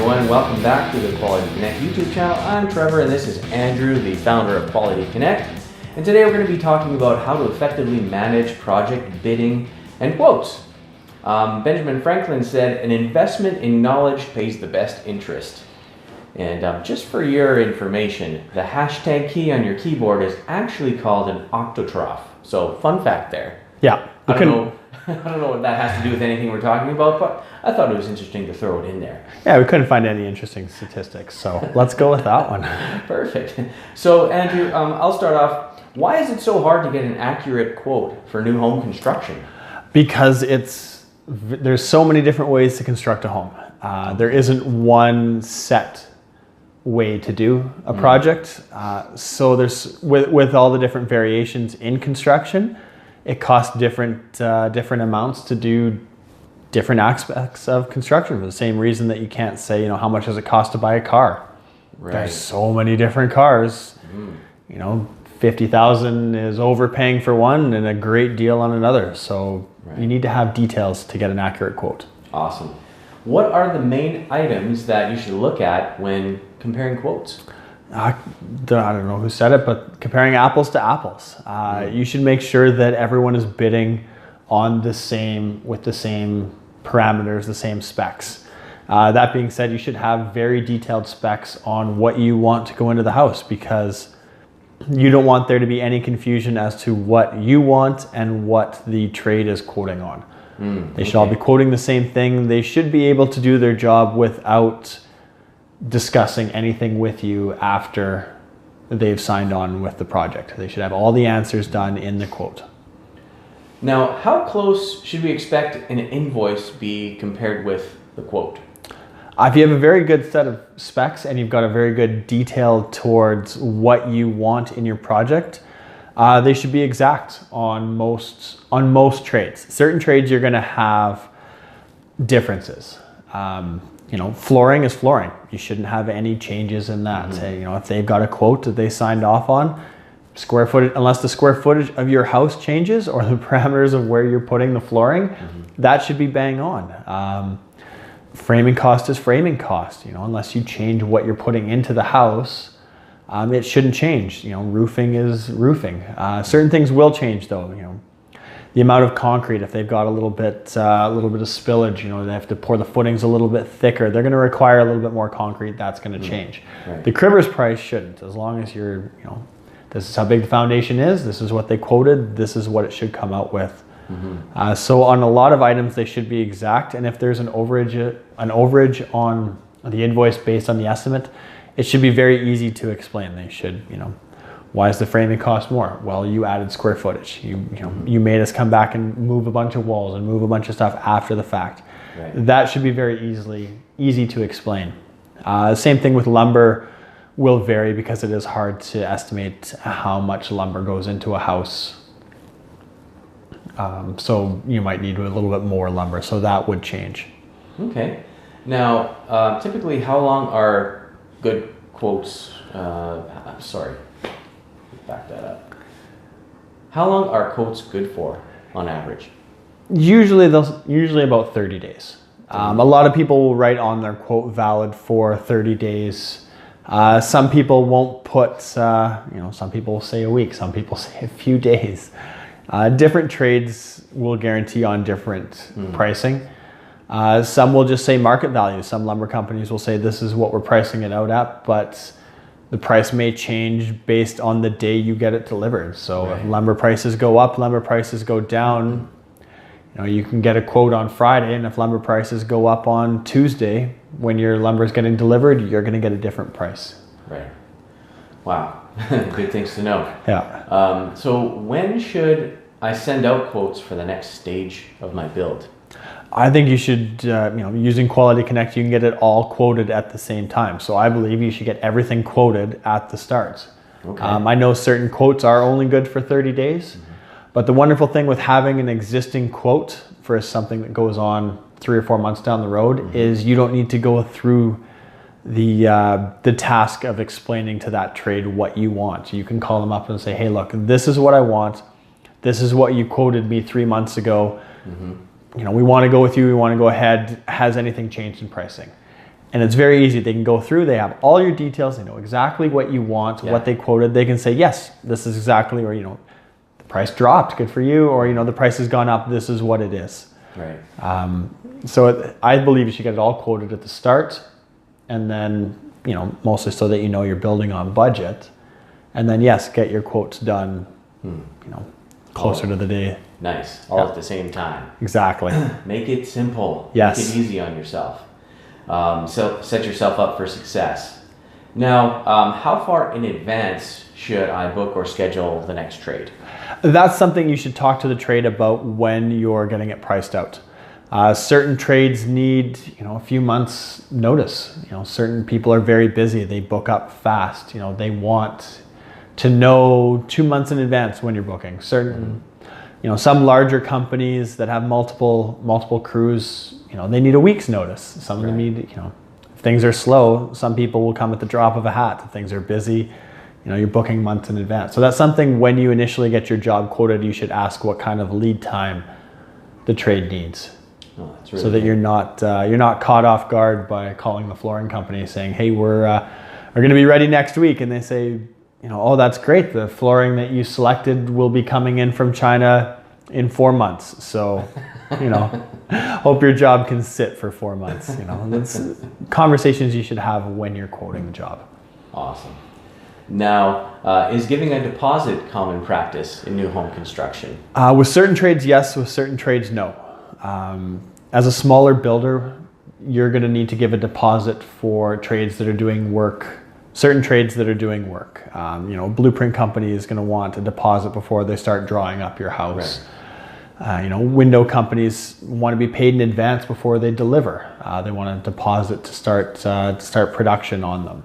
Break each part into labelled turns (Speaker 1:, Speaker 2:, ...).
Speaker 1: everyone. Welcome back to the Quality Connect YouTube channel. I'm Trevor and this is Andrew, the founder of Quality Connect. And today we're going to be talking about how to effectively manage project bidding and quotes. Benjamin Franklin said, an investment in knowledge pays the best interest. And just for your information, the hashtag key on your keyboard is actually called an octotroph. So fun fact there.
Speaker 2: Yeah.
Speaker 1: I don't know what that has to do with anything we're talking about, but I thought it was interesting to throw it in there.
Speaker 2: Yeah, we couldn't find any interesting statistics, so let's go with that one.
Speaker 1: Perfect. So Andrew, I'll start off. Why is it so hard to get an accurate quote for new home construction?
Speaker 2: Because there's so many different ways to construct a home. There isn't one set way to do a project. So there's with all the different variations in construction, it costs different amounts to do different aspects of construction for the same reason that you can't say, how much does it cost to buy a car? Right. There's so many different cars. $50,000 is overpaying for one and a great deal on another. So you need to have details to get an accurate quote.
Speaker 1: Awesome. What are the main items that you should look at when comparing quotes?
Speaker 2: I don't know who said it, but comparing apples to apples. You should make sure that everyone is bidding on with the same parameters, the same specs. That being said, you should have very detailed specs on what you want to go into the house, because you don't want there to be any confusion as to what you want and what the trade is quoting on. They should all be quoting the same thing. They should be able to do their job without discussing anything with you after they've signed on with the project. They should have all the answers done in the quote.
Speaker 1: Now, how close should we expect an invoice be compared with the quote?
Speaker 2: If you have a very good set of specs and you've got a very good detail towards what you want in your project, they should be exact on most trades. Certain trades you're going to have differences. Flooring is flooring. You shouldn't have any changes in that. If they've got a quote that they signed off on, square footage, unless the square footage of your house changes or the parameters of where you're putting the flooring, that should be bang on. Framing cost is framing cost. Unless you change what you're putting into the house, it shouldn't change. Roofing is roofing. Certain things will change though. The amount of concrete, if they've got a little bit of spillage, they have to pour the footings a little bit thicker. They're going to require a little bit more concrete. That's going to change. Right. The cribber's price shouldn't, as long as you're, this is how big the foundation is. This is what they quoted. This is what it should come out with. So on a lot of items, they should be exact. And if there's an overage on the invoice based on the estimate, it should be very easy to explain. They should, why is the framing cost more? Well, you added square footage. You made us come back and move a bunch of walls and move a bunch of stuff after the fact. Right. That should be very easy to explain. Same thing with lumber will vary, because it is hard to estimate how much lumber goes into a house. So you might need a little bit more lumber, so that would change. Okay.
Speaker 1: Now, typically, how long are good quotes? Back that up. How long are quotes good for on average?
Speaker 2: Usually about 30 days. A lot of people will write on their quote valid for 30 days. Some people won't put, some people will say a week, some people say a few days. Different trades will guarantee on different pricing. Some will just say market value. Some lumber companies will say this is what we're pricing it out at, but the price may change based on the day you get it delivered. So if lumber prices go up, lumber prices go down, you can get a quote on Friday, and if lumber prices go up on Tuesday, when your lumber is getting delivered, you're going to get a different price.
Speaker 1: Right. Wow. Good things to know.
Speaker 2: Yeah.
Speaker 1: So when should I send out quotes for the next stage of my build?
Speaker 2: I think you should, using Quality Connect, you can get it all quoted at the same time. So I believe you should get everything quoted at the start. Okay. I know certain quotes are only good for 30 days, but the wonderful thing with having an existing quote for something that goes on 3 or 4 months down the road is you don't need to go through the task of explaining to that trade what you want. You can call them up and say, hey, look, this is what I want. This is what you quoted me 3 months ago. We want to go with you. We want to go ahead. Has anything changed in pricing? And it's very easy. They can go through, they have all your details, they know exactly what you want, what they quoted. They can say, yes, this is exactly, or, the price dropped, good for you, or, the price has gone up, this is what it is.
Speaker 1: Right.
Speaker 2: So I believe you should get it all quoted at the start, and then, mostly so that you're building on budget. And then, yes, get your quotes done, closer to the day.
Speaker 1: Nice. All at the same time.
Speaker 2: Exactly.
Speaker 1: Make it simple.
Speaker 2: Yes.
Speaker 1: Make it easy on yourself. So set yourself up for success. Now, how far in advance should I book or schedule the next trade?
Speaker 2: That's something you should talk to the trade about when you're getting it priced out. Certain trades need, a few months notice. Certain people are very busy. They book up fast. They want to know 2 months in advance when you're booking. Certain, some larger companies that have multiple crews, they need a week's notice. Some of them need, if things are slow, some people will come at the drop of a hat. If things are busy, you're booking months in advance. So that's something when you initially get your job quoted, you should ask what kind of lead time the trade needs.
Speaker 1: Oh, that's really
Speaker 2: so that you're not caught off guard by calling the flooring company saying, hey, we're going to be ready next week. And they say, oh, that's great. The flooring that you selected will be coming in from China in 4 months. So, hope your job can sit for 4 months. That's conversations you should have when you're quoting the job.
Speaker 1: Awesome. Now, is giving a deposit common practice in new home construction?
Speaker 2: With certain trades, yes. With certain trades, no. As a smaller builder, you're going to need to give a deposit for trades that are doing work. Certain trades that are doing work. Blueprint company is going to want a deposit before they start drawing up your house. Right. Window companies want to be paid in advance before they deliver. They want a deposit to start production on them.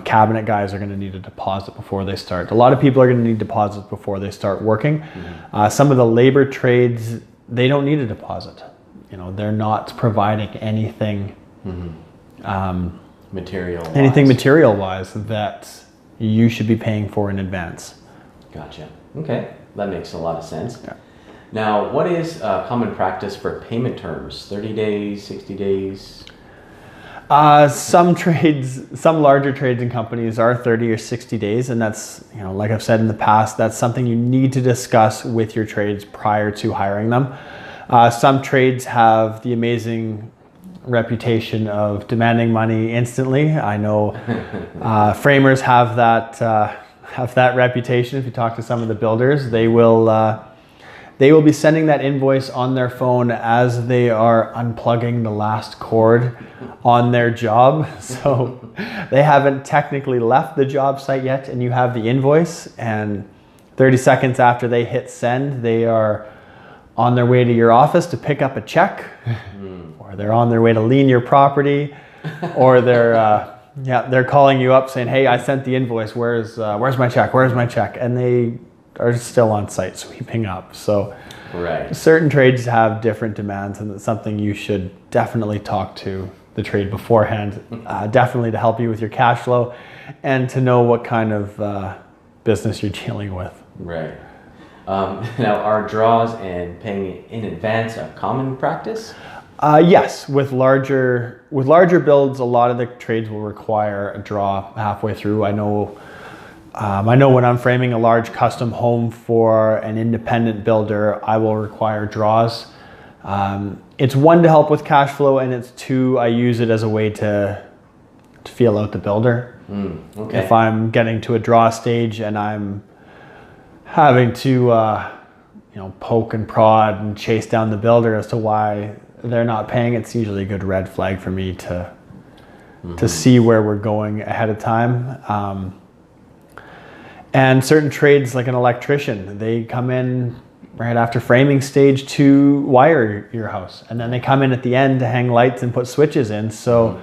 Speaker 2: Cabinet guys are going to need a deposit before they start. A lot of people are going to need deposits before they start working. Mm-hmm. Some of the labor trades, they don't need a deposit. They're not providing anything. Mm-hmm. Material-wise that you should be paying for in advance. Gotcha.
Speaker 1: Okay, that makes a lot of sense. Yeah. Now, what is common practice for payment terms? 30 days, 60 days?
Speaker 2: Some larger trades and companies are 30 or 60 days, and that's, like I've said in the past, that's something you need to discuss with your trades prior to hiring them. Some trades have the amazing reputation of demanding money instantly. I know framers have that reputation. If you talk to some of the builders, they will be sending that invoice on their phone as they are unplugging the last cord on their job. So they haven't technically left the job site yet, and you have the invoice, and 30 seconds after they hit send, they are on their way to your office to pick up a check, or they're on their way to lien your property, or they're calling you up saying, hey, I sent the invoice, where's my check, and they are still on site sweeping up. So certain trades have different demands, and it's something you should definitely talk to the trade beforehand, definitely to help you with your cash flow and to know what kind of business you're dealing with.
Speaker 1: Right. Now, are draws and paying in advance a common practice?
Speaker 2: Yes, with larger builds, a lot of the trades will require a draw halfway through. I know when I'm framing a large custom home for an independent builder, I will require draws. It's one, to help with cash flow, and it's two, I use it as a way to feel out the builder. Okay. If I'm getting to a draw stage and I'm having to poke and prod and chase down the builder as to why they're not paying, it's usually a good red flag for me to see where we're going ahead of time. And certain trades, like an electrician, they come in right after framing stage to wire your house, and then they come in at the end to hang lights and put switches in. So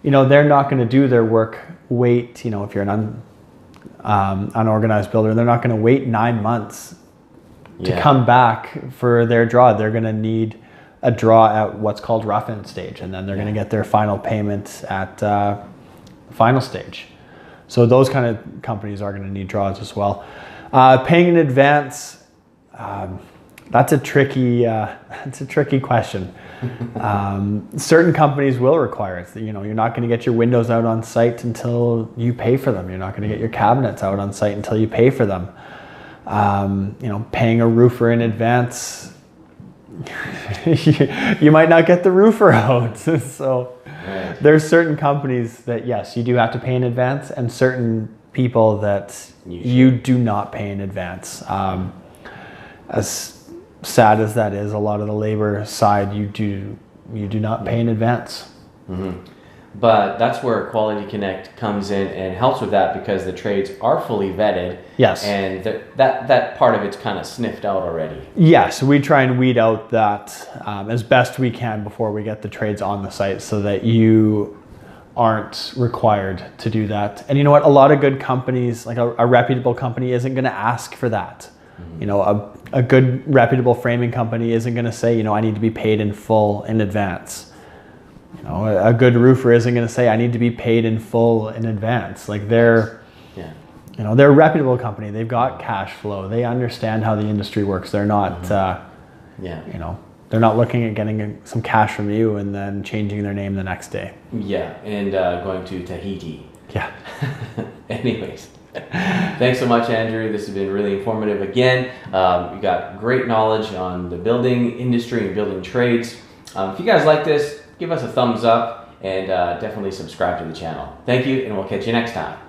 Speaker 2: they're not going to do their work, if you're an unorganized builder, they're not going to wait 9 months to come back for their draw. They're going to need a draw at what's called rough-in stage, and then they're going to get their final payment at the final stage. So those kind of companies are going to need draws as well. Paying in advance, That's a tricky question. Certain companies will require it. You know, you're not going to get your windows out on site until you pay for them. You're not going to get your cabinets out on site until you pay for them. You know, paying a roofer in advance, you might not get the roofer out. So
Speaker 1: Right.
Speaker 2: there's certain companies that, yes, you do have to pay in advance, and certain people that you do not pay in advance. As sad as that is, a lot of the labor side you do not pay in advance.
Speaker 1: Mm-hmm. But that's where Quality Connect comes in and helps with that, because the trades are fully vetted.
Speaker 2: Yes.
Speaker 1: And that part of it's kind of sniffed out already.
Speaker 2: Yes, we try and weed out that as best we can before we get the trades on the site, so that you aren't required to do that. And you know what? A lot of good companies, like a reputable company, isn't going to ask for that. Mm-hmm. You know, a good reputable framing company isn't going to say, you know, I need to be paid in full in advance. You know, a good roofer isn't going to say, I need to be paid in full in advance. Like they're a reputable company. They've got cash flow. They understand how the industry works. They're not, you know, they're not looking at getting some cash from you and then changing their name the next day.
Speaker 1: Yeah, and going to Tahiti.
Speaker 2: Yeah.
Speaker 1: Anyways, thanks so much, Andrew. This has been really informative again. You got great knowledge on the building industry and building trades. If you guys like this, give us a thumbs up and definitely subscribe to the channel. Thank you, and we'll catch you next time.